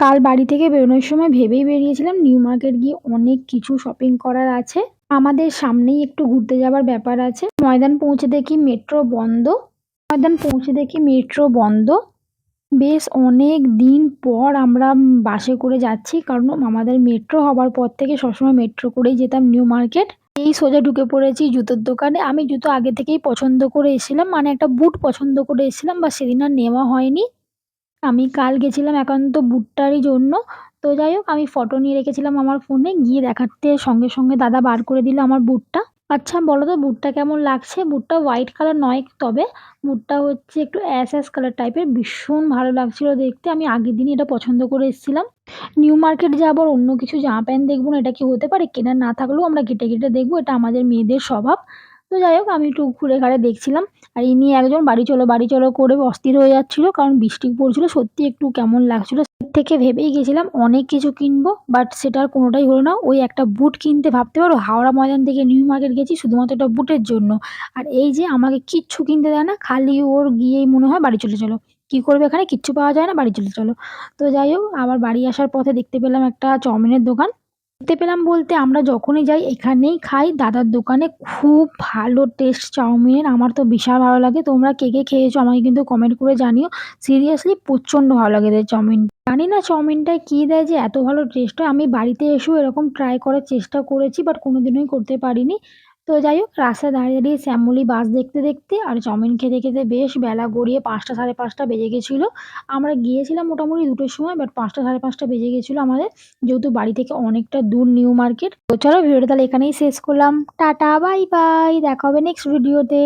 কাল বাড়ি থেকে বেরোনোর সময় ভেবেই বেরিয়েছিলাম নিউ মার্কেট গিয়ে অনেক কিছু শপিং করার আছে। আমাদের সামনেই একটু ঘুরতে যাবার ব্যাপার আছে। ময়দান পৌঁছে দেখি মেট্রো বন্ধ। বেশ অনেক দিন পর আমরা বাসে করে যাচ্ছি, কারণ আমাদের মেট্রো হবার পর থেকে সবসময় মেট্রো করেই যেতাম নিউ মার্কেট। এই সোজা ঢুকে পড়েছি জুতোর দোকানে। আমি জুতো আগে থেকেই পছন্দ করে এসেছিলাম, মানে একটা বুট পছন্দ করে এসেছিলাম, বা সেদিন আর নেওয়া হয়নি। আমি কাল গেছিলাম একান্ত বুটটারই জন্য। তো যাই হোক, আমি ফটো নিয়ে রেখেছিলাম আমার ফোনে, গিয়ে দেখাতে সঙ্গে সঙ্গে দাদা বার করে দিল আমার বুটটা। আচ্ছা বলো তো বুটটা কেমন লাগছে? বুটটা হোয়াইট কালার নয়, তবে বুটটা হচ্ছে একটু অ্যাশ অ্যাশ কালার টাইপের, ভীষণ ভালো লাগছিল দেখতে। আমি আগের দিনই এটা পছন্দ করে এসেছিলাম। নিউ মার্কেট যাবো আর অন্য কিছু জামা প্যান্ট দেখবো না, এটা কি হতে পারে? কেনার না থাকলেও আমরা ঘেঁটে ঘেঁটে দেখবো, এটা আমাদের মেয়েদের স্বভাব। তো যাই হোক, আমি একটু ঘুরে ঘাড়ে দেখছিলাম। আর ইনি একজন বাড়ি চলো বাড়ি চলো করে অস্থির হয়ে যাচ্ছিল, কারণ বৃষ্টি পড়ছিল। সত্যি একটু কেমন লাগছিল। এর থেকে ভেবেই গেছিলাম অনেক কিছু কিনবো, বাট সেটা আর কোনোটাই হলো না। ওই একটা বুট কিনতে, ভাবতে পারো, হাওড়া ময়দান থেকে নিউ মার্কেট গেছি শুধুমাত্র একটা বুটের জন্য। আর এই যে আমাকে কিচ্ছু কিনতে দেয় না, খালি ওর গিয়েই মনে হয় বাড়ি চলে চলো। কি করবে এখানে? কিচ্ছু পাওয়া যায় না, বাড়ি চলে চলো। তো যাই হোক, আবার বাড়ি আসার পথে দেখতে পেলাম একটা চাউমিনের দোকান। দেখতে পেলাম বলতে, আমরা যখনই যাই এখানেই খাই। দাদার দোকানে খুব ভালো টেস্ট চাউমিনের, আমার তো বিশাল ভালো লাগে। তোমরা কে কে খেয়েছো আমাকে কিন্তু কমেন্ট করে জানিও। সিরিয়াসলি প্রচণ্ড ভালো লাগে এদের চাউমিন। জানি না চাউমিনটায় কী দেয় যে এত ভালো টেস্ট হয়। আমি বাড়িতে এসেও এরকম ট্রাই করার চেষ্টা করেছি, বাট কোনোদিনই করতে পারিনি। তো যাই হোক, রাস্তায় দাঁড়িয়ে দাঁড়িয়ে শ্যামলী বাস দেখতে দেখতে আর চাউমিন খেতে খেতে বেশ বেলা গড়িয়ে ৫টা সাড়ে ৫টা বেজে গেছিলো। আমরা গিয়েছিলাম মোটামুটি ২টোর সময়, বাট ৫টা সাড়ে ৫টা বেজে গেছিলো আমাদের, যেহেতু বাড়ি থেকে অনেকটা দূর নিউ মার্কেট। তো চলো ভিডিওটা তাহলে এখানেই শেষ করলাম। টাটা, বাই বাই, দেখা হবে নেক্সট ভিডিওতে।